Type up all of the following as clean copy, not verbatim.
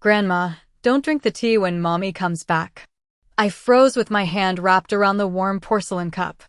Grandma, don't drink the tea when Mommy comes back. I froze with my hand wrapped around the warm porcelain cup.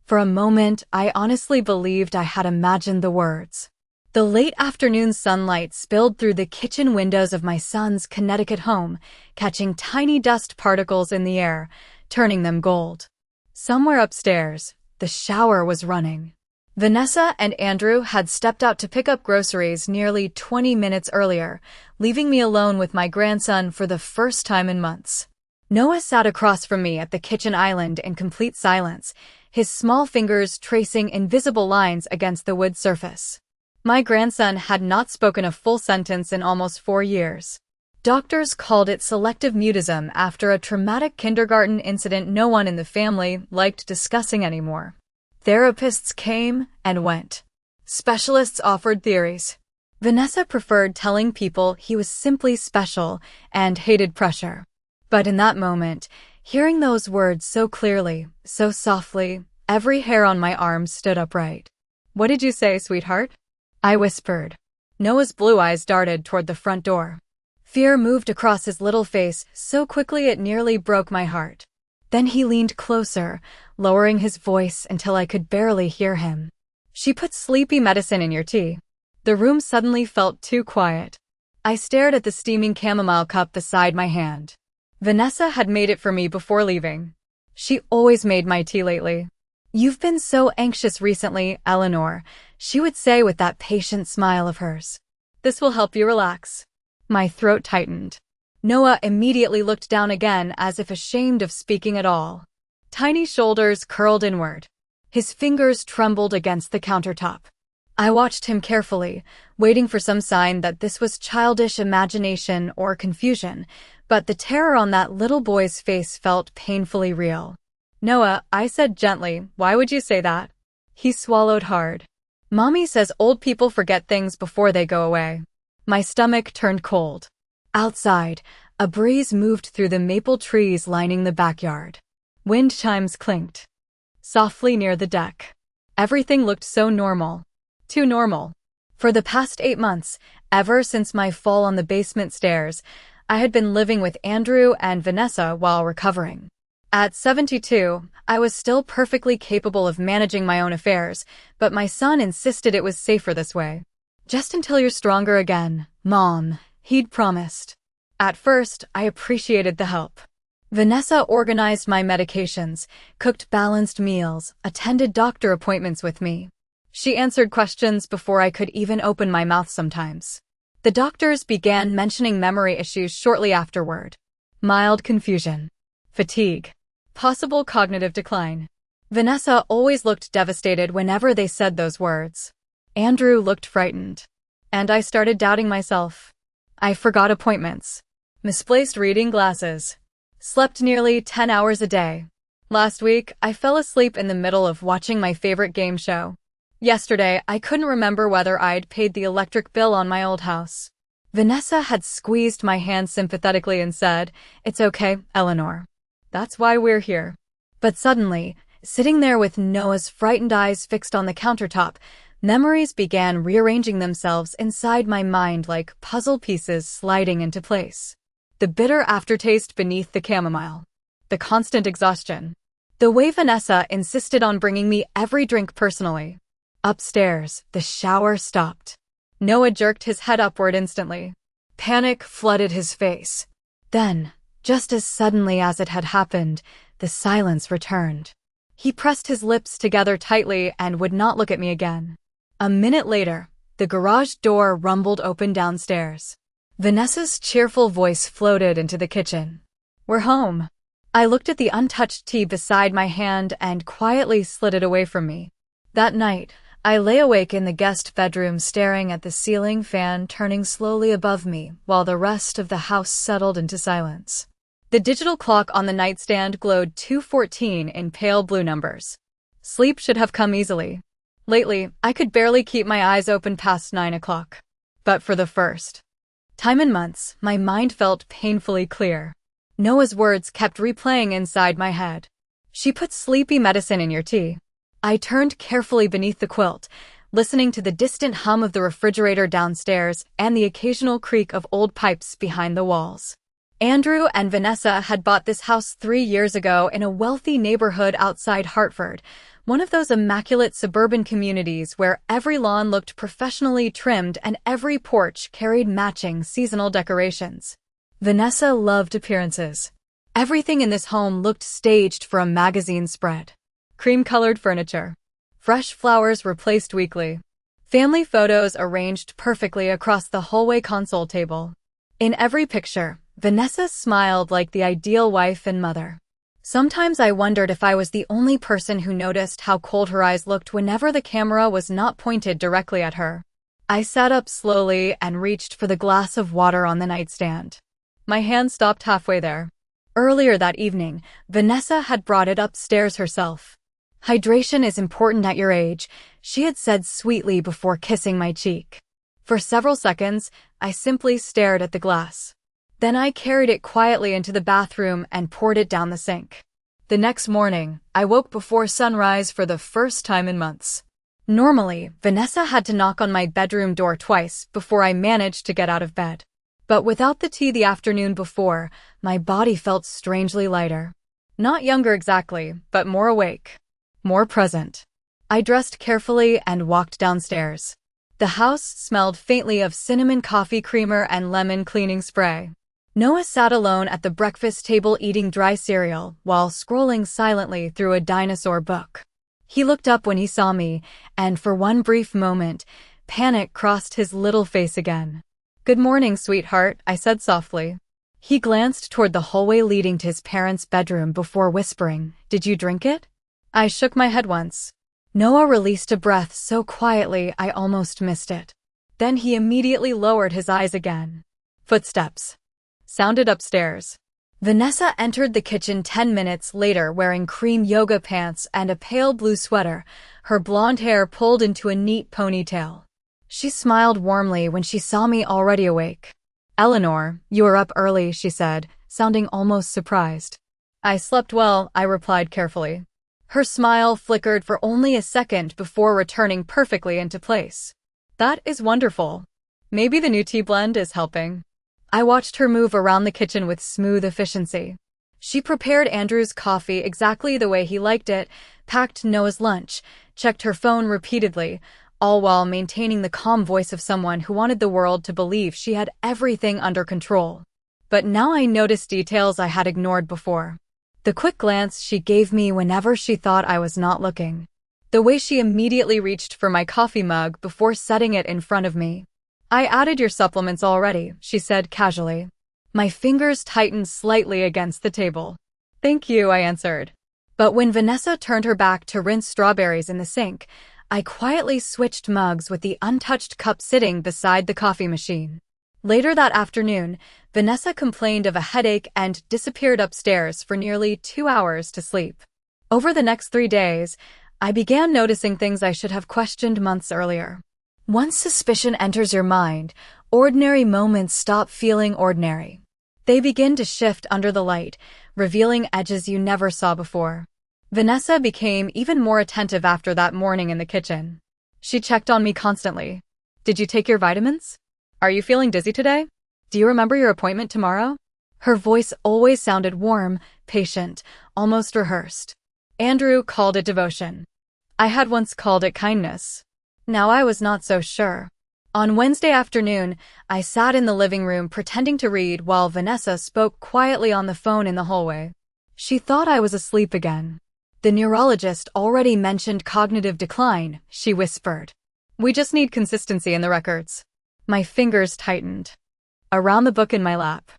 For a moment, I honestly believed I had imagined the words. The late afternoon sunlight spilled through the kitchen windows of my son's Connecticut home, catching tiny dust particles in the air, turning them gold. Somewhere upstairs, the shower was running. Vanessa and Andrew had stepped out to pick up groceries nearly 20 minutes earlier, leaving me alone with my grandson for the first time in months. Noah sat across from me at the kitchen island in complete silence, his small fingers tracing invisible lines against the wood surface. My grandson had not spoken a full sentence in almost 4 years. Doctors called it selective mutism after a traumatic kindergarten incident no one in the family liked discussing anymore. Therapists came and went. Specialists offered theories. Vanessa preferred telling people he was simply special and hated pressure. But in that moment, hearing those words so clearly, so softly, every hair on my arm stood upright. "What did you say, sweetheart?" I whispered. Noah's blue eyes darted toward the front door. Fear moved across his little face so quickly it nearly broke my heart. Then he leaned closer, lowering his voice until I could barely hear him. "She put sleepy medicine in your tea." The room suddenly felt too quiet. I stared at the steaming chamomile cup beside my hand. Vanessa had made it for me before leaving. She always made my tea lately. "You've been so anxious recently, Eleanor," she would say with that patient smile of hers. "This will help you relax." My throat tightened. Noah immediately looked down again as if ashamed of speaking at all. Tiny shoulders curled inward. His fingers trembled against the countertop. I watched him carefully, waiting for some sign that this was childish imagination or confusion, but the terror on that little boy's face felt painfully real. "Noah," I said gently, "why would you say that?" He swallowed hard. "Mommy says old people forget things before they go away." My stomach turned cold. Outside, a breeze moved through the maple trees lining the backyard. Wind chimes clinked softly near the deck. Everything looked so normal. Too normal. For the past 8 months, ever since my fall on the basement stairs, I had been living with Andrew and Vanessa while recovering. At 72, I was still perfectly capable of managing my own affairs, but my son insisted it was safer this way. "Just until you're stronger again, Mom," he'd promised. At first, I appreciated the help. Vanessa organized my medications, cooked balanced meals, attended doctor appointments with me. She answered questions before I could even open my mouth sometimes. The doctors began mentioning memory issues shortly afterward. Mild confusion. Fatigue. Possible cognitive decline. Vanessa always looked devastated whenever they said those words. Andrew looked frightened. And I started doubting myself. I forgot appointments. Misplaced reading glasses. Slept nearly 10 hours a day. Last week, I fell asleep in the middle of watching my favorite game show. Yesterday, I couldn't remember whether I'd paid the electric bill on my old house. Vanessa had squeezed my hand sympathetically and said, "It's okay, Eleanor. That's why we're here." But suddenly, sitting there with Noah's frightened eyes fixed on the countertop, memories began rearranging themselves inside my mind like puzzle pieces sliding into place. The bitter aftertaste beneath the chamomile. The constant exhaustion. The way Vanessa insisted on bringing me every drink personally. Upstairs, the shower stopped. Noah jerked his head upward instantly. Panic flooded his face. Then, just as suddenly as it had happened, the silence returned. He pressed his lips together tightly and would not look at me again. A minute later, the garage door rumbled open downstairs. Vanessa's cheerful voice floated into the kitchen. "We're home." I looked at the untouched tea beside my hand and quietly slid it away from me. That night, I lay awake in the guest bedroom staring at the ceiling fan turning slowly above me while the rest of the house settled into silence. The digital clock on the nightstand glowed 2:14 in pale blue numbers. Sleep should have come easily. Lately, I could barely keep my eyes open past 9 o'clock. But for the first time in months, my mind felt painfully clear. Noah's words kept replaying inside my head. "She put sleepy medicine in your tea." I turned carefully beneath the quilt, listening to the distant hum of the refrigerator downstairs and the occasional creak of old pipes behind the walls. Andrew and Vanessa had bought this house 3 years ago in a wealthy neighborhood outside Hartford, one of those immaculate suburban communities where every lawn looked professionally trimmed and every porch carried matching seasonal decorations. Vanessa loved appearances. Everything in this home looked staged for a magazine spread. Cream-colored furniture. Fresh flowers replaced weekly. Family photos arranged perfectly across the hallway console table. In every picture, Vanessa smiled like the ideal wife and mother. Sometimes I wondered if I was the only person who noticed how cold her eyes looked whenever the camera was not pointed directly at her. I sat up slowly and reached for the glass of water on the nightstand. My hand stopped halfway there. Earlier that evening, Vanessa had brought it upstairs herself. "Hydration is important at your age," she had said sweetly before kissing my cheek. For several seconds, I simply stared at the glass. Then I carried it quietly into the bathroom and poured it down the sink. The next morning, I woke before sunrise for the first time in months. Normally, Vanessa had to knock on my bedroom door twice before I managed to get out of bed. But without the tea the afternoon before, my body felt strangely lighter. Not younger exactly, but more awake. More present. I dressed carefully and walked downstairs. The house smelled faintly of cinnamon coffee creamer and lemon cleaning spray. Noah sat alone at the breakfast table eating dry cereal while scrolling silently through a dinosaur book. He looked up when he saw me, and for one brief moment, panic crossed his little face again. "Good morning, sweetheart," I said softly. He glanced toward the hallway leading to his parents' bedroom before whispering, "Did you drink it?" I shook my head once. Noah released a breath so quietly I almost missed it. Then he immediately lowered his eyes again. Footsteps sounded upstairs. Vanessa entered the kitchen 10 minutes later wearing cream yoga pants and a pale blue sweater, her blonde hair pulled into a neat ponytail. She smiled warmly when she saw me already awake. "Eleanor, you are up early," she said, sounding almost surprised. "I slept well," I replied carefully. Her smile flickered for only a second before returning perfectly into place. "That is wonderful. Maybe the new tea blend is helping." I watched her move around the kitchen with smooth efficiency. She prepared Andrew's coffee exactly the way he liked it, packed Noah's lunch, checked her phone repeatedly, all while maintaining the calm voice of someone who wanted the world to believe she had everything under control. But now I noticed details I had ignored before. The quick glance she gave me whenever she thought I was not looking. The way she immediately reached for my coffee mug before setting it in front of me. "I added your supplements already," she said casually. My fingers tightened slightly against the table. "Thank you," I answered. But when Vanessa turned her back to rinse strawberries in the sink, I quietly switched mugs with the untouched cup sitting beside the coffee machine. Later that afternoon, Vanessa complained of a headache and disappeared upstairs for nearly 2 hours to sleep. Over the next 3 days, I began noticing things I should have questioned months earlier. Once suspicion enters your mind, ordinary moments stop feeling ordinary. They begin to shift under the light, revealing edges you never saw before. Vanessa became even more attentive after that morning in the kitchen. She checked on me constantly. "Did you take your vitamins? Are you feeling dizzy today? Do you remember your appointment tomorrow?" Her voice always sounded warm, patient, almost rehearsed. Andrew called it devotion. I had once called it kindness. Now I was not so sure. On Wednesday afternoon, I sat in the living room pretending to read while Vanessa spoke quietly on the phone in the hallway. She thought I was asleep again. "The neurologist already mentioned cognitive decline," she whispered. "We just need consistency in the records." My fingers tightened. Around the book in my lap.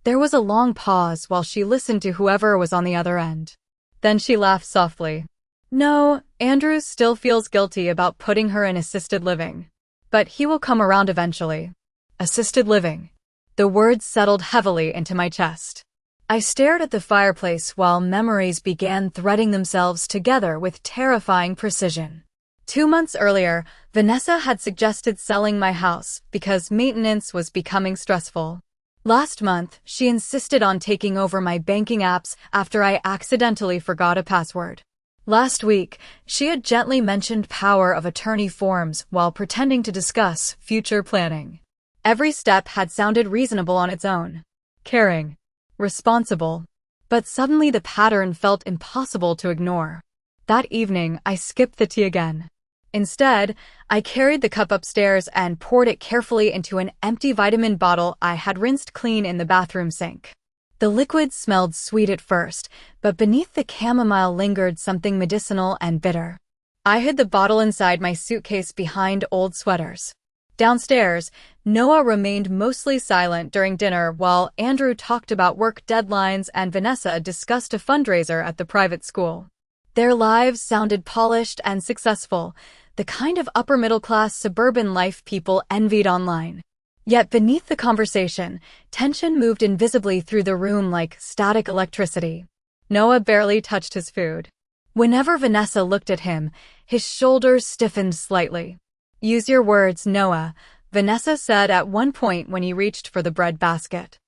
There was a long pause while she listened to whoever was on the other end. Then she laughed softly. "No, Andrew still feels guilty about putting her in assisted living. But he will come around eventually." Assisted living. The words settled heavily into my chest. I stared at the fireplace while memories began threading themselves together with terrifying precision. 2 months earlier, Vanessa had suggested selling my house because maintenance was becoming stressful. Last month, she insisted on taking over my banking apps after I accidentally forgot a password. Last week, she had gently mentioned power of attorney forms while pretending to discuss future planning. Every step had sounded reasonable on its own. Caring. Responsible. But suddenly the pattern felt impossible to ignore. That evening, I skipped the tea again. Instead, I carried the cup upstairs and poured it carefully into an empty vitamin bottle I had rinsed clean in the bathroom sink. The liquid smelled sweet at first, but beneath the chamomile lingered something medicinal and bitter. I hid the bottle inside my suitcase behind old sweaters. Downstairs, Noah remained mostly silent during dinner while Andrew talked about work deadlines and Vanessa discussed a fundraiser at the private school. Their lives sounded polished and successful, the kind of upper-middle-class suburban life people envied online. Yet beneath the conversation, tension moved invisibly through the room like static electricity. Noah barely touched his food. Whenever Vanessa looked at him, his shoulders stiffened slightly. "Use your words, Noah," Vanessa said at one point when he reached for the bread basket.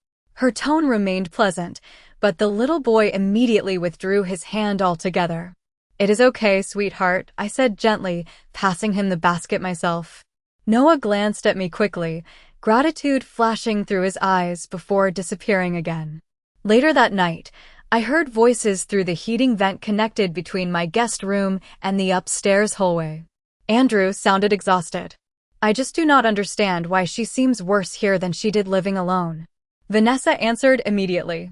Her tone remained pleasant, but the little boy immediately withdrew his hand altogether. "It is okay, sweetheart," I said gently, passing him the basket myself. Noah glanced at me quickly, gratitude flashing through his eyes before disappearing again. Later that night, I heard voices through the heating vent connected between my guest room and the upstairs hallway. Andrew sounded exhausted. "I just do not understand why she seems worse here than she did living alone." Vanessa answered immediately.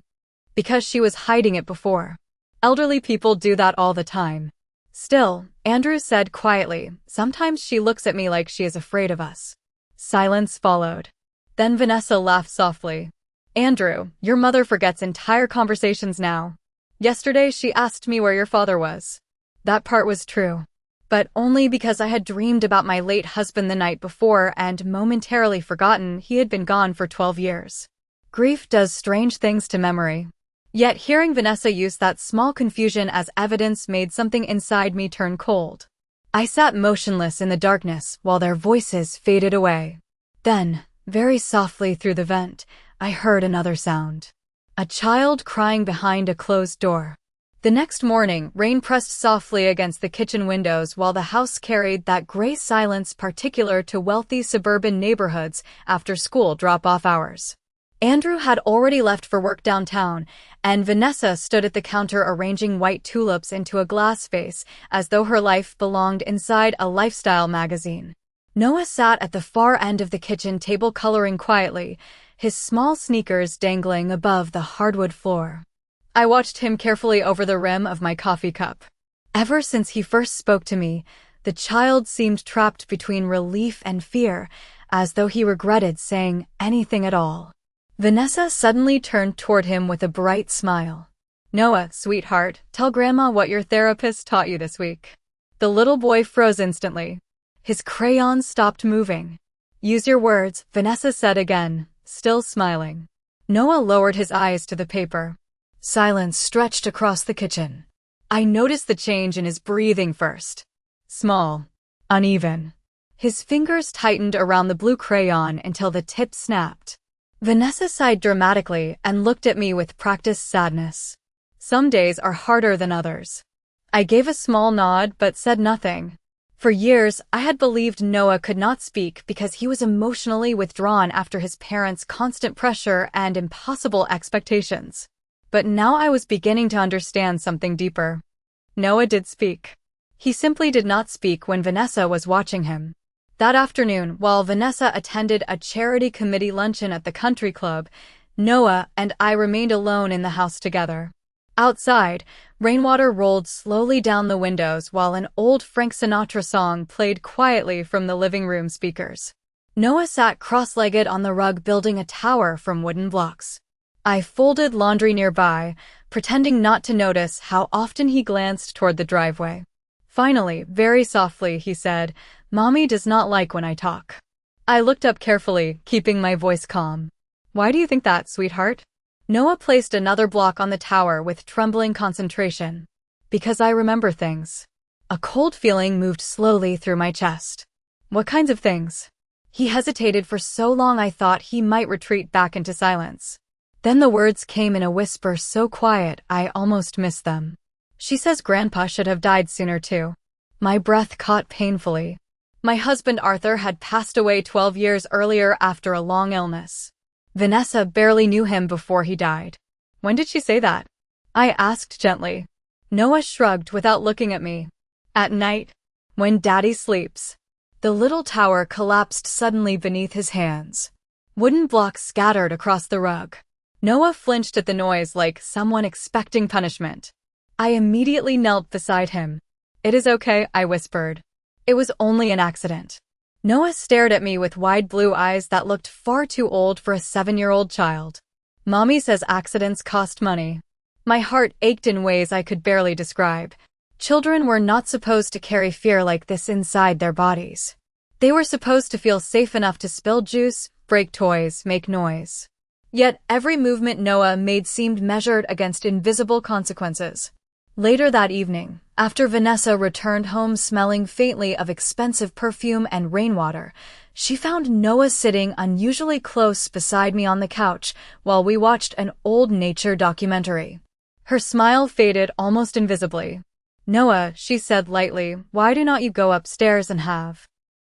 "Because she was hiding it before. Elderly people do that all the time." Still, Andrew said quietly, "Sometimes she looks at me like she is afraid of us." Silence followed. Then Vanessa laughed softly. "Andrew, your mother forgets entire conversations now. Yesterday she asked me where your father was." That part was true. But only because I had dreamed about my late husband the night before and momentarily forgotten he had been gone for 12 years. Grief does strange things to memory. Yet hearing Vanessa use that small confusion as evidence made something inside me turn cold. I sat motionless in the darkness while their voices faded away. Then, very softly through the vent, I heard another sound. A child crying behind a closed door. The next morning, rain pressed softly against the kitchen windows while the house carried that gray silence particular to wealthy suburban neighborhoods after school drop-off hours. Andrew had already left for work downtown, and Vanessa stood at the counter arranging white tulips into a glass vase as though her life belonged inside a lifestyle magazine. Noah sat at the far end of the kitchen table coloring quietly, his small sneakers dangling above the hardwood floor. I watched him carefully over the rim of my coffee cup. Ever since he first spoke to me, the child seemed trapped between relief and fear, as though he regretted saying anything at all. Vanessa suddenly turned toward him with a bright smile. "Noah, sweetheart, tell Grandma what your therapist taught you this week." The little boy froze instantly. His crayons stopped moving. "Use your words," Vanessa said again, still smiling. Noah lowered his eyes to the paper. Silence stretched across the kitchen. I noticed the change in his breathing first. Small. Uneven. His fingers tightened around the blue crayon until the tip snapped. Vanessa sighed dramatically and looked at me with practiced sadness. "Some days are harder than others." I gave a small nod but said nothing. For years, I had believed Noah could not speak because he was emotionally withdrawn after his parents' constant pressure and impossible expectations. But now I was beginning to understand something deeper. Noah did speak. He simply did not speak when Vanessa was watching him. That afternoon, while Vanessa attended a charity committee luncheon at the country club, Noah and I remained alone in the house together. Outside, rainwater rolled slowly down the windows while an old Frank Sinatra song played quietly from the living room speakers. Noah sat cross-legged on the rug building a tower from wooden blocks. I folded laundry nearby, pretending not to notice how often he glanced toward the driveway. Finally, very softly, he said, "Mommy does not like when I talk." I looked up carefully, keeping my voice calm. "Why do you think that, sweetheart?" Noah placed another block on the tower with trembling concentration. "Because I remember things." A cold feeling moved slowly through my chest. "What kinds of things?" He hesitated for so long I thought he might retreat back into silence. Then the words came in a whisper so quiet I almost missed them. She says Grandpa should have died sooner too. My breath caught painfully. My husband Arthur had passed away 12 years earlier after a long illness. Vanessa barely knew him before he died. When did she say that? I asked gently. Noah shrugged without looking at me. At night, when Daddy sleeps. The little tower collapsed suddenly beneath his hands. Wooden blocks scattered across the rug. Noah flinched at the noise like someone expecting punishment. I immediately knelt beside him. It is okay, I whispered. It was only an accident. Noah stared at me with wide blue eyes that looked far too old for a 7-year-old child. Mommy says accidents cost money. My heart ached in ways I could barely describe. Children were not supposed to carry fear like this inside their bodies. They were supposed to feel safe enough to spill juice, break toys, make noise. Yet every movement Noah made seemed measured against invisible consequences. Later that evening, after Vanessa returned home smelling faintly of expensive perfume and rainwater, she found Noah sitting unusually close beside me on the couch while we watched an old nature documentary. Her smile faded almost invisibly. Noah, she said lightly, why do not you go upstairs and have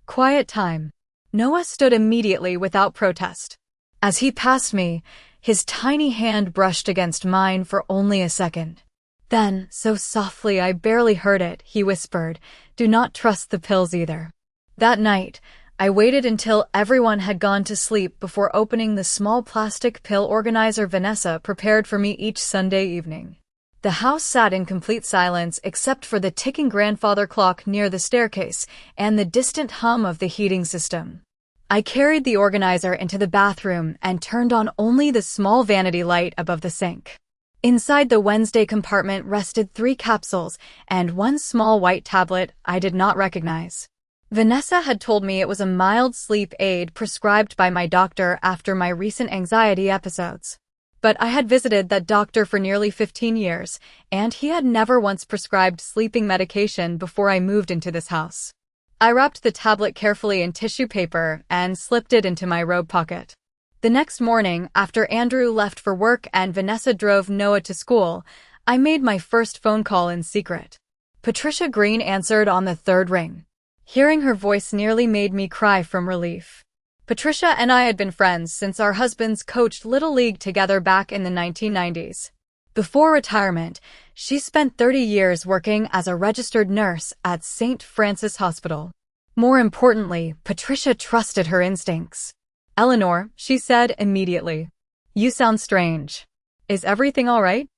quiet time? Noah stood immediately without protest. As he passed me, his tiny hand brushed against mine for only a second. Then, so softly I barely heard it, he whispered, do not trust the pills either. That night, I waited until everyone had gone to sleep before opening the small plastic pill organizer Vanessa prepared for me each Sunday evening. The house sat in complete silence except for the ticking grandfather clock near the staircase and the distant hum of the heating system. I carried the organizer into the bathroom and turned on only the small vanity light above the sink. Inside the Wednesday compartment rested 3 capsules and 1 small white tablet I did not recognize. Vanessa had told me it was a mild sleep aid prescribed by my doctor after my recent anxiety episodes. But I had visited that doctor for nearly 15 years, and he had never once prescribed sleeping medication before I moved into this house. I wrapped the tablet carefully in tissue paper and slipped it into my robe pocket. The next morning, after Andrew left for work and Vanessa drove Noah to school, I made my first phone call in secret. Patricia Green answered on the 3rd ring. Hearing her voice nearly made me cry from relief. Patricia and I had been friends since our husbands coached Little League together back in the 1990s. Before retirement, she spent 30 years working as a registered nurse at St. Francis Hospital. More importantly, Patricia trusted her instincts. Eleanor, she said immediately. You sound strange. Is everything all right?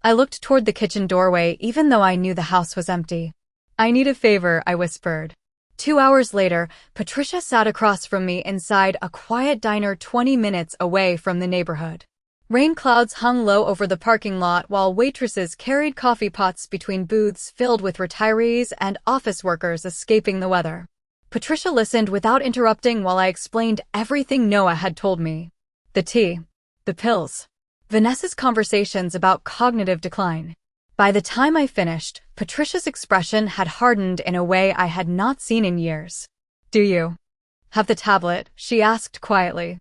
I looked toward the kitchen doorway even though I knew the house was empty. I need a favor, I whispered. 2 hours later, Patricia sat across from me inside a quiet diner 20 minutes away from the neighborhood. Rain clouds hung low over the parking lot while waitresses carried coffee pots between booths filled with retirees and office workers escaping the weather. Patricia listened without interrupting while I explained everything Noah had told me. The tea, the pills, Vanessa's conversations about cognitive decline. By the time I finished, Patricia's expression had hardened in a way I had not seen in years. Do you have the tablet? She asked quietly.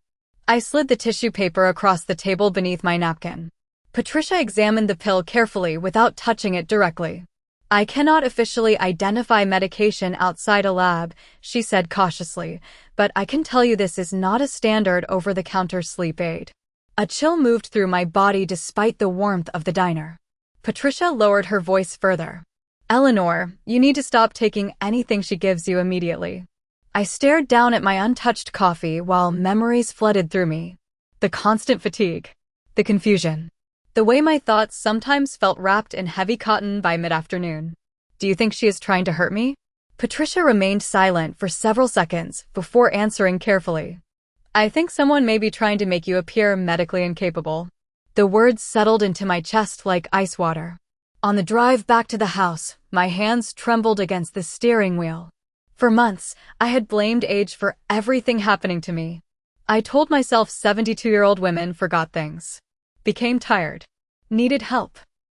I slid the tissue paper across the table beneath my napkin. Patricia examined the pill carefully without touching it directly. I cannot officially identify medication outside a lab, she said cautiously, but I can tell you this is not a standard over-the-counter sleep aid. A chill moved through my body despite the warmth of the diner. Patricia lowered her voice further. Eleanor, you need to stop taking anything she gives you immediately. I stared down at my untouched coffee while memories flooded through me. The constant fatigue. The confusion. The way my thoughts sometimes felt wrapped in heavy cotton by mid-afternoon. Do you think she is trying to hurt me? Patricia remained silent for several seconds before answering carefully. I think someone may be trying to make you appear medically incapable. The words settled into my chest like ice water. On the drive back to the house, my hands trembled against the steering wheel. For months, I had blamed age for everything happening to me. I told myself 72-year-old women forgot things, became tired, needed help.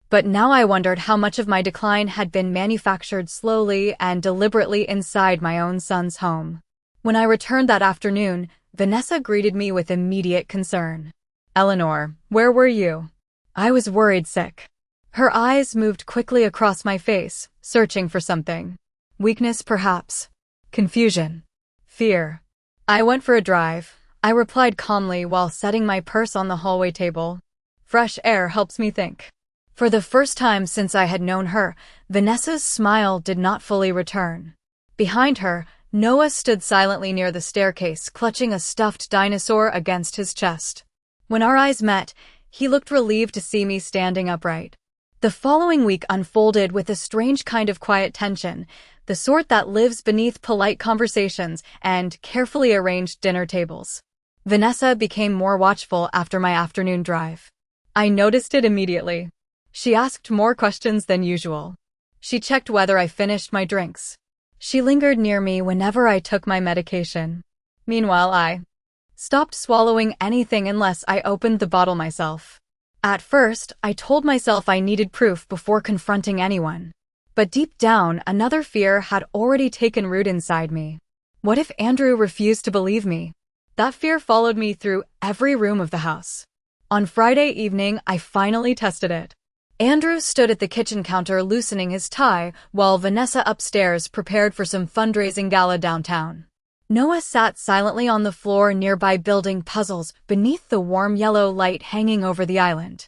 But now I wondered how much of my decline had been manufactured slowly and deliberately inside my own son's home. When I returned that afternoon, Vanessa greeted me with immediate concern. Eleanor, where were you? I was worried sick. Her eyes moved quickly across my face, searching for something. Weakness, perhaps. Confusion. Fear. I went for a drive, I replied calmly while setting my purse on the hallway table. Fresh air helps me think. For the first time since I had known her, Vanessa's smile did not fully return. Behind her, Noah stood silently near the staircase, clutching a stuffed dinosaur against his chest. When our eyes met, he looked relieved to see me standing upright. The following week unfolded with a strange kind of quiet tension, the sort that lives beneath polite conversations and carefully arranged dinner tables. Vanessa became more watchful after my afternoon drive. I noticed it immediately. She asked more questions than usual. She checked whether I finished my drinks. She lingered near me whenever I took my medication. Meanwhile, I stopped swallowing anything unless I opened the bottle myself. At first, I told myself I needed proof before confronting anyone. But deep down, another fear had already taken root inside me. What if Andrew refused to believe me? That fear followed me through every room of the house. On Friday evening, I finally tested it. Andrew stood at the kitchen counter loosening his tie, while Vanessa upstairs prepared for some fundraising gala downtown. Noah sat silently on the floor nearby building puzzles beneath the warm yellow light hanging over the island.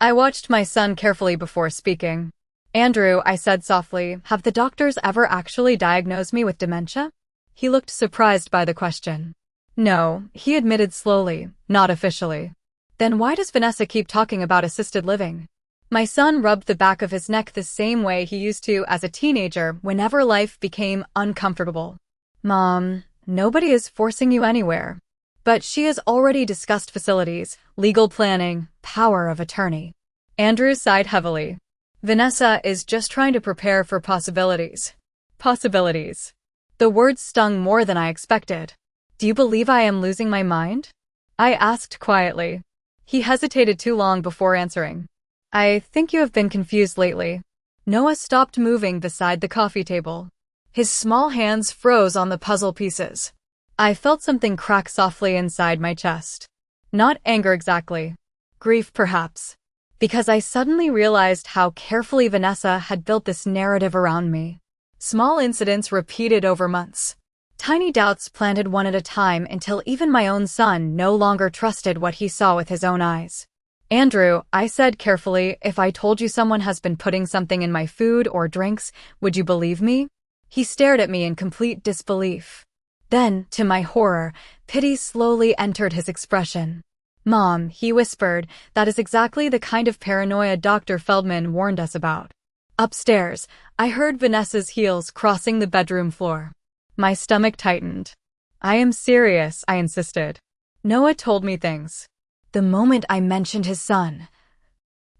I watched my son carefully before speaking. Andrew, I said softly, have the doctors ever actually diagnosed me with dementia? He looked surprised by the question. No, he admitted slowly, not officially. Then why does Vanessa keep talking about assisted living? My son rubbed the back of his neck the same way he used to as a teenager whenever life became uncomfortable. Mom, nobody is forcing you anywhere. But she has already discussed facilities, legal planning, power of attorney. Andrew sighed heavily. Vanessa is just trying to prepare for possibilities. Possibilities. The words stung more than I expected. Do you believe I am losing my mind? I asked quietly. He hesitated too long before answering. I think you have been confused lately. Noah stopped moving beside the coffee table. His small hands froze on the puzzle pieces. I felt something crack softly inside my chest. Not anger exactly. Grief, perhaps. Because I suddenly realized how carefully Vanessa had built this narrative around me. Small incidents repeated over months. Tiny doubts planted one at a time until even my own son no longer trusted what he saw with his own eyes. Andrew, I said carefully, if I told you someone has been putting something in my food or drinks, would you believe me? He stared at me in complete disbelief. Then, to my horror, pity slowly entered his expression. Mom, he whispered, that is exactly the kind of paranoia Dr. Feldman warned us about. Upstairs, I heard Vanessa's heels crossing the bedroom floor. My stomach tightened. I am serious, I insisted. Noah told me things. The moment I mentioned his son.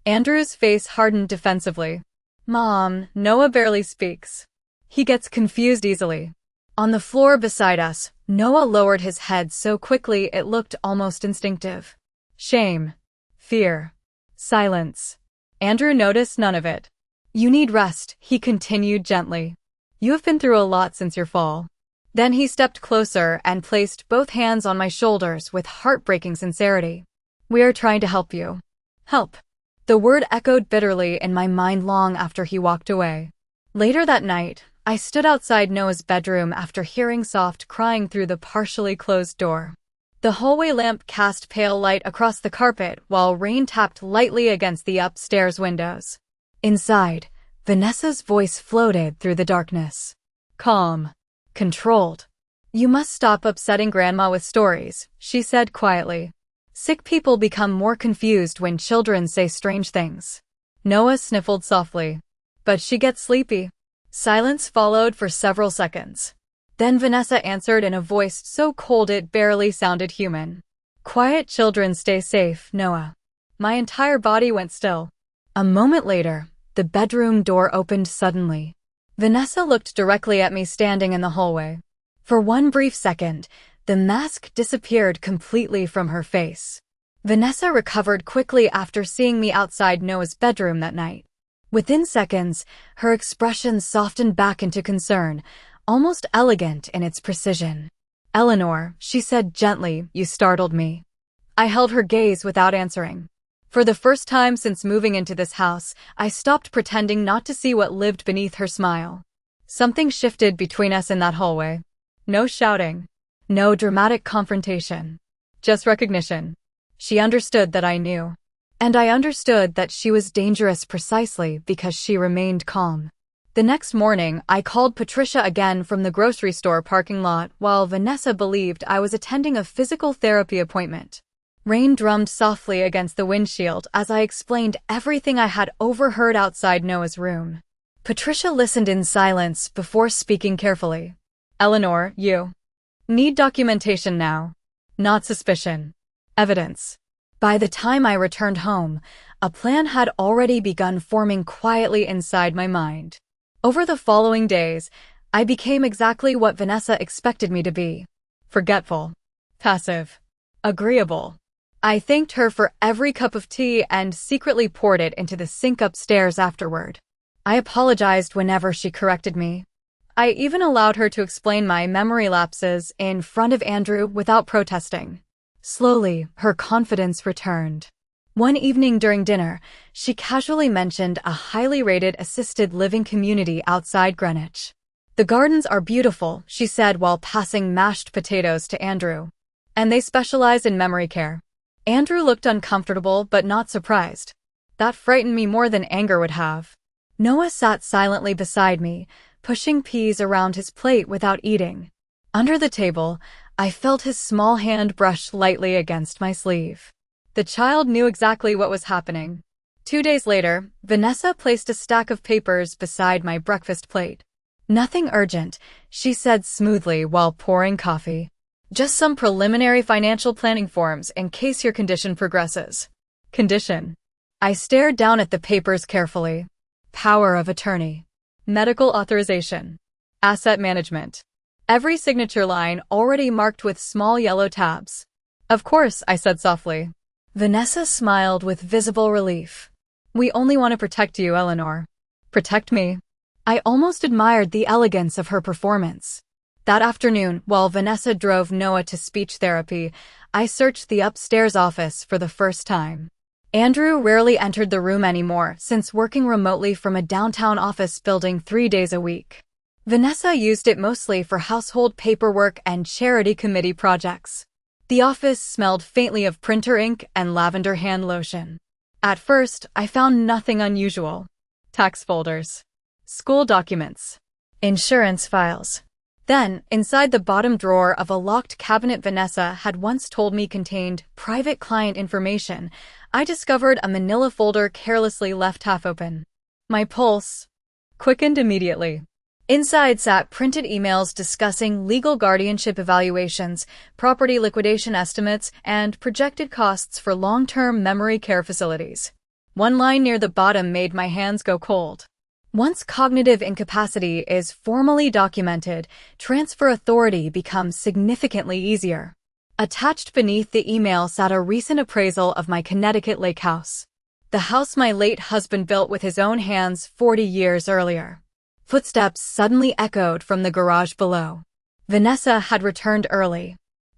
Andrew's face hardened defensively. Mom, Noah barely speaks. He gets confused easily. On the floor beside us, Noah lowered his head so quickly it looked almost instinctive. Shame. Fear. Silence. Andrew noticed none of it. You need rest, he continued gently. You have been through a lot since your fall. Then he stepped closer and placed both hands on my shoulders with heartbreaking sincerity. We are trying to help you. Help. The word echoed bitterly in my mind long after he walked away. Later that night, I stood outside Noah's bedroom after hearing soft crying through the partially closed door. The hallway lamp cast pale light across the carpet while rain tapped lightly against the upstairs windows. Inside, Vanessa's voice floated through the darkness. Calm. Controlled. You must stop upsetting Grandma with stories, she said quietly. Sick people become more confused when children say strange things. Noah sniffled softly. But she gets sleepy. Silence followed for several seconds. Then Vanessa answered in a voice so cold it barely sounded human. Quiet children stay safe, Noah. My entire body went still. A moment later, the bedroom door opened suddenly. Vanessa looked directly at me standing in the hallway. For one brief second, the mask disappeared completely from her face. Vanessa recovered quickly after seeing me outside Noah's bedroom that night. Within seconds, her expression softened back into concern, almost elegant in its precision. Eleanor, she said gently, you startled me. I held her gaze without answering. For the first time since moving into this house, I stopped pretending not to see what lived beneath her smile. Something shifted between us in that hallway. No shouting. No dramatic confrontation. Just recognition. She understood that I knew. And I understood that she was dangerous precisely because she remained calm. The next morning, I called Patricia again from the grocery store parking lot while Vanessa believed I was attending a physical therapy appointment. Rain drummed softly against the windshield as I explained everything I had overheard outside Noah's room. Patricia listened in silence before speaking carefully. Eleanor, you need documentation now. Not suspicion. Evidence. By the time I returned home, a plan had already begun forming quietly inside my mind. Over the following days, I became exactly what Vanessa expected me to be. Forgetful. Passive. Agreeable. I thanked her for every cup of tea and secretly poured it into the sink upstairs afterward. I apologized whenever she corrected me. I even allowed her to explain my memory lapses in front of Andrew without protesting. Slowly, her confidence returned. One evening during dinner, she casually mentioned a highly rated assisted living community outside Greenwich. The gardens are beautiful, she said while passing mashed potatoes to Andrew. And they specialize in memory care. Andrew looked uncomfortable but not surprised. That frightened me more than anger would have. Noah sat silently beside me, pushing peas around his plate without eating. Under the table, I felt his small hand brush lightly against my sleeve. The child knew exactly what was happening. 2 days later, Vanessa placed a stack of papers beside my breakfast plate. Nothing urgent, she said smoothly while pouring coffee. Just some preliminary financial planning forms in case your condition progresses. Condition. I stared down at the papers carefully. Power of attorney. Medical authorization. Asset management. Every signature line already marked with small yellow tabs. Of course, I said softly. Vanessa smiled with visible relief. We only want to protect you, Eleanor. Protect me. I almost admired the elegance of her performance. That afternoon, while Vanessa drove Noah to speech therapy, I searched the upstairs office for the first time. Andrew rarely entered the room anymore since working remotely from a downtown office building 3 days a week. Vanessa used it mostly for household paperwork and charity committee projects. The office smelled faintly of printer ink and lavender hand lotion. At first, I found nothing unusual. Tax folders. School documents. Insurance files. Then, inside the bottom drawer of a locked cabinet Vanessa had once told me contained private client information, I discovered a manila folder carelessly left half open. My pulse quickened immediately. Inside sat printed emails discussing legal guardianship evaluations, property liquidation estimates, and projected costs for long-term memory care facilities. One line near the bottom made my hands go cold. Once cognitive incapacity is formally documented, transfer authority becomes significantly easier. Attached beneath the email sat a recent appraisal of my Connecticut lake house. The house my late husband built with his own hands 40 years earlier. Footsteps suddenly echoed from the garage below. Vanessa had returned early.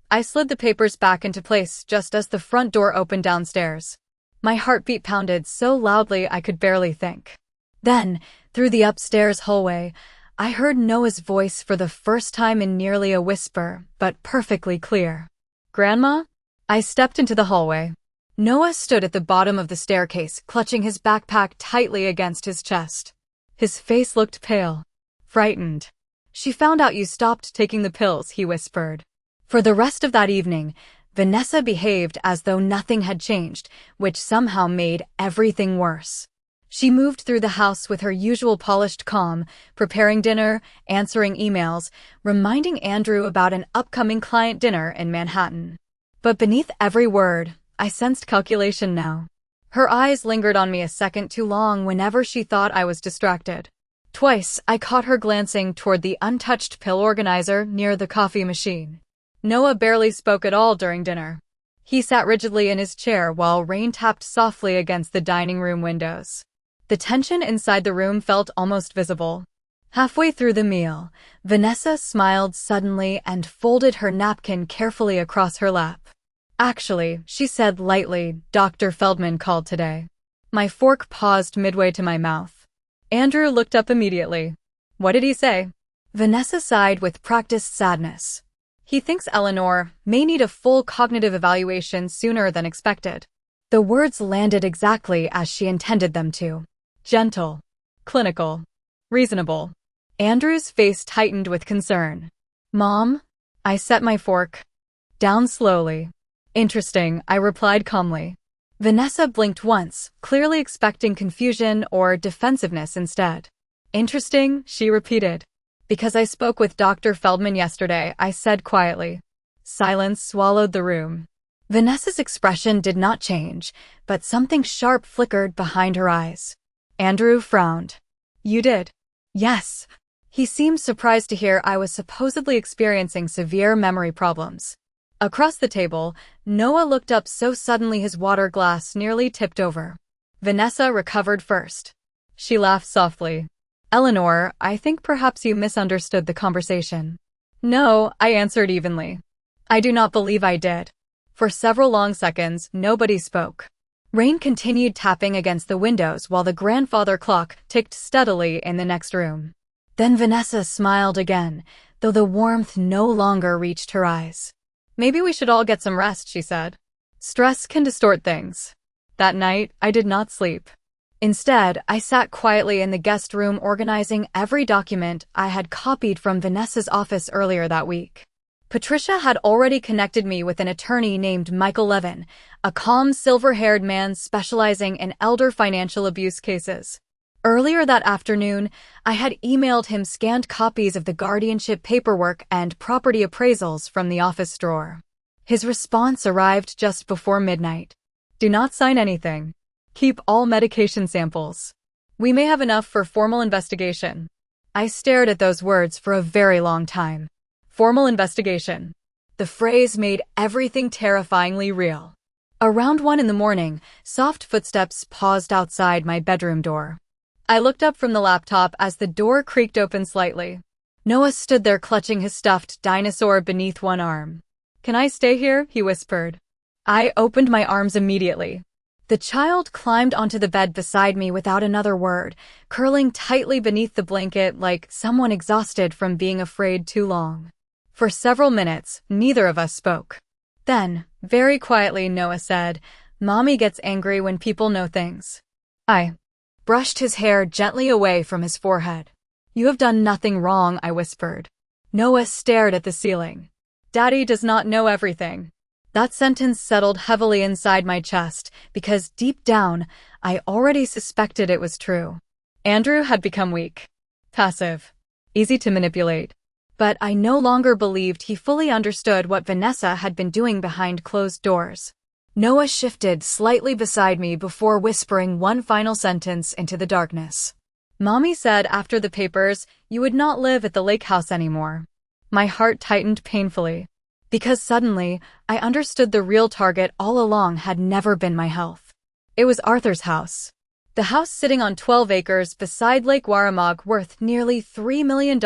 I slid the papers back into place just as the front door opened downstairs. My heartbeat pounded so loudly I could barely think. Then, through the upstairs hallway, I heard Noah's voice for the first time in nearly a whisper, but perfectly clear. Grandma? I stepped into the hallway. Noah stood at the bottom of the staircase, clutching his backpack tightly against his chest. His face looked pale. Frightened. She found out you stopped taking the pills, he whispered. For the rest of that evening, Vanessa behaved as though nothing had changed, which somehow made everything worse. She moved through the house with her usual polished calm, preparing dinner, answering emails, reminding Andrew about an upcoming client dinner in Manhattan. But beneath every word, I sensed calculation now. Her eyes lingered on me a second too long whenever she thought I was distracted. Twice, I caught her glancing toward the untouched pill organizer near the coffee machine. Noah barely spoke at all during dinner. He sat rigidly in his chair while rain tapped softly against the dining room windows. The tension inside the room felt almost visible. Halfway through the meal, Vanessa smiled suddenly and folded her napkin carefully across her lap. Actually, she said lightly, Dr. Feldman called today. My fork paused midway to my mouth. Andrew looked up immediately. What did he say? Vanessa sighed with practiced sadness. He thinks Eleanor may need a full cognitive evaluation sooner than expected. The words landed exactly as she intended them to. Gentle. Clinical. Reasonable. Andrew's face tightened with concern. Mom? I set my fork down slowly. Interesting, I replied calmly. Vanessa blinked once, clearly expecting confusion or defensiveness instead. Interesting, she repeated. Because I spoke with Dr. Feldman yesterday, I said quietly. Silence swallowed the room. Vanessa's expression did not change, but something sharp flickered behind her eyes. Andrew frowned. You did? Yes. He seemed surprised to hear I was supposedly experiencing severe memory problems. Across the table, Noah looked up so suddenly his water glass nearly tipped over. Vanessa recovered first. She laughed softly. Eleanor, I think perhaps you misunderstood the conversation. No, I answered evenly. I do not believe I did. For several long seconds, nobody spoke. Rain continued tapping against the windows while the grandfather clock ticked steadily in the next room. Then Vanessa smiled again, though the warmth no longer reached her eyes. Maybe we should all get some rest, she said. Stress can distort things. That night, I did not sleep. Instead, I sat quietly in the guest room organizing every document I had copied from Vanessa's office earlier that week. Patricia had already connected me with an attorney named Michael Levin, a calm, silver-haired man specializing in elder financial abuse cases. Earlier that afternoon, I had emailed him scanned copies of the guardianship paperwork and property appraisals from the office drawer. His response arrived just before midnight. Do not sign anything. Keep all medication samples. We may have enough for formal investigation. I stared at those words for a very long time. Formal investigation. The phrase made everything terrifyingly real. Around 1 in the morning, soft footsteps paused outside my bedroom door. I looked up from the laptop as the door creaked open slightly. Noah stood there clutching his stuffed dinosaur beneath one arm. Can I stay here? He whispered. I opened my arms immediately. The child climbed onto the bed beside me without another word, curling tightly beneath the blanket like someone exhausted from being afraid too long. For several minutes, neither of us spoke. Then, very quietly, Noah said, Mommy gets angry when people know things. I brushed his hair gently away from his forehead. You have done nothing wrong, I whispered. Noah stared at the ceiling. Daddy does not know everything. That sentence settled heavily inside my chest because deep down, I already suspected it was true. Andrew had become weak, passive, easy to manipulate. But I no longer believed he fully understood what Vanessa had been doing behind closed doors. Noah shifted slightly beside me before whispering one final sentence into the darkness. Mommy said after the papers, you would not live at the lake house anymore. My heart tightened painfully. Because suddenly, I understood the real target all along had never been my health. It was Arthur's house. The house sitting on 12 acres beside Lake Warramog worth nearly $3 million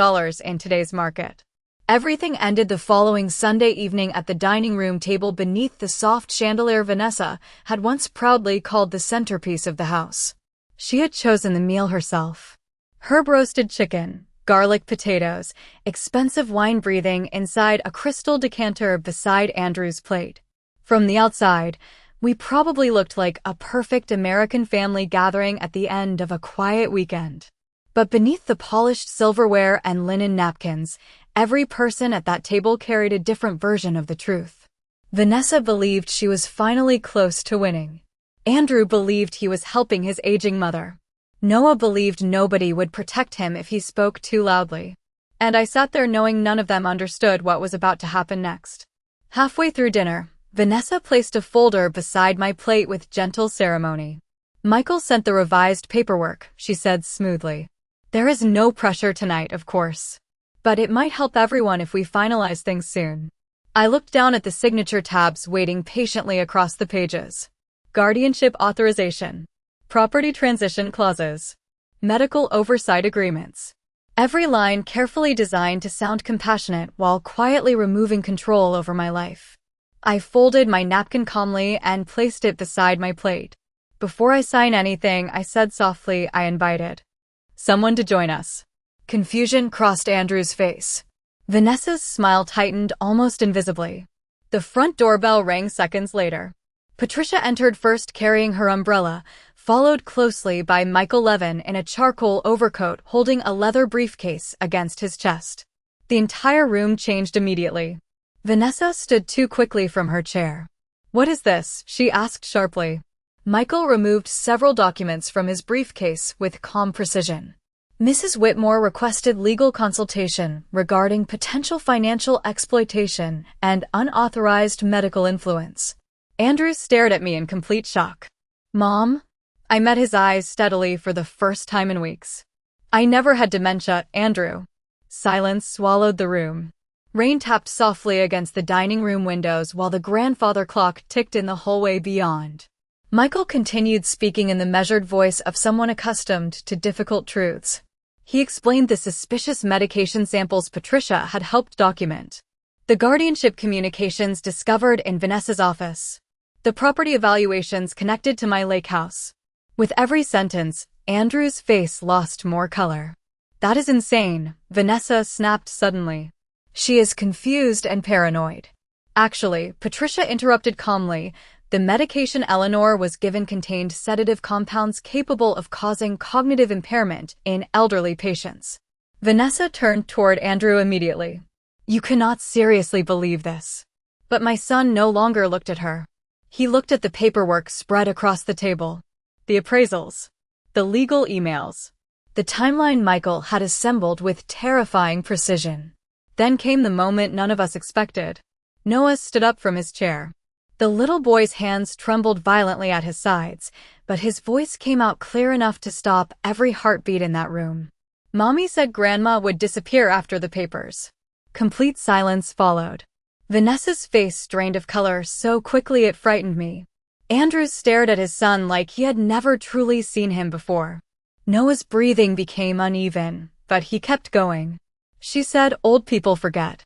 in today's market. Everything ended the following Sunday evening at the dining room table beneath the soft chandelier Vanessa had once proudly called the centerpiece of the house. She had chosen the meal herself. Herb-roasted chicken, garlic potatoes, expensive wine breathing inside a crystal decanter beside Andrew's plate. From the outside, we probably looked like a perfect American family gathering at the end of a quiet weekend. But beneath the polished silverware and linen napkins, every person at that table carried a different version of the truth. Vanessa believed she was finally close to winning. Andrew believed he was helping his aging mother. Noah believed nobody would protect him if he spoke too loudly. And I sat there knowing none of them understood what was about to happen next. Halfway through dinner, Vanessa placed a folder beside my plate with gentle ceremony. Michael sent the revised paperwork, she said smoothly. There is no pressure tonight, of course. But it might help everyone if we finalize things soon. I looked down at the signature tabs waiting patiently across the pages. Guardianship authorization. Property transition clauses. Medical oversight agreements. Every line carefully designed to sound compassionate while quietly removing control over my life. I folded my napkin calmly and placed it beside my plate. Before I sign anything, I said softly, I invited someone to join us. Confusion crossed Andrew's face. Vanessa's smile tightened almost invisibly. The front doorbell rang seconds later. Patricia entered first carrying her umbrella, followed closely by Michael Levin in a charcoal overcoat holding a leather briefcase against his chest. The entire room changed immediately. Vanessa stood too quickly from her chair. "What is this?" she asked sharply. Michael removed several documents from his briefcase with calm precision. Mrs. Whitmore requested legal consultation regarding potential financial exploitation and unauthorized medical influence. Andrew stared at me in complete shock. "Mom?" I met his eyes steadily for the first time in weeks. "I never had dementia, Andrew." Silence swallowed the room. Rain tapped softly against the dining room windows while the grandfather clock ticked in the hallway beyond. Michael continued speaking in the measured voice of someone accustomed to difficult truths. He explained the suspicious medication samples Patricia had helped document, the guardianship communications discovered in Vanessa's office, the property evaluations connected to my lake house. With every sentence, Andrew's face lost more color. "That is insane," Vanessa snapped suddenly. "She is confused and paranoid." Actually, Patricia interrupted calmly, the medication Eleanor was given contained sedative compounds capable of causing cognitive impairment in elderly patients. Vanessa turned toward Andrew immediately. "You cannot seriously believe this." But my son no longer looked at her. He looked at the paperwork spread across the table. The appraisals. The legal emails. The timeline Michael had assembled with terrifying precision. Then came the moment none of us expected. Noah stood up from his chair. The little boy's hands trembled violently at his sides, but his voice came out clear enough to stop every heartbeat in that room. "Mommy said Grandma would disappear after the papers." Complete silence followed. Vanessa's face drained of color so quickly it frightened me. Andrew stared at his son like he had never truly seen him before. Noah's breathing became uneven, but he kept going. "She said old people forget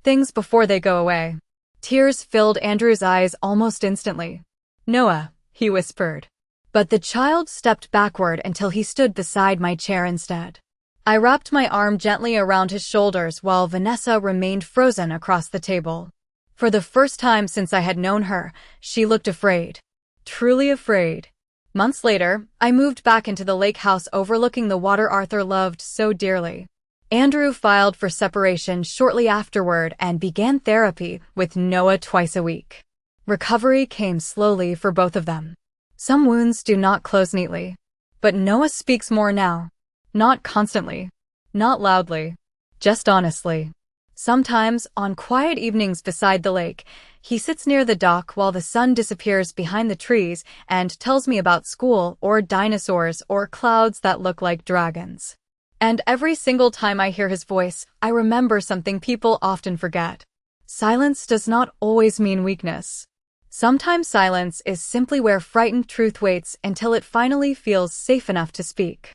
things before they go away." Tears filled Andrew's eyes almost instantly. "Noah," he whispered. But the child stepped backward until he stood beside my chair instead. I wrapped my arm gently around his shoulders while Vanessa remained frozen across the table. For the first time since I had known her, she looked afraid. Truly afraid. Months later, I moved back into the lake house overlooking the water Arthur loved so dearly. Andrew filed for separation shortly afterward and began therapy with Noah twice a week. Recovery came slowly for both of them. Some wounds do not close neatly. But Noah speaks more now. Not constantly. Not loudly. Just honestly. Sometimes, on quiet evenings beside the lake, he sits near the dock while the sun disappears behind the trees and tells me about school or dinosaurs or clouds that look like dragons. And every single time I hear his voice, I remember something people often forget. Silence does not always mean weakness. Sometimes silence is simply where frightened truth waits until it finally feels safe enough to speak.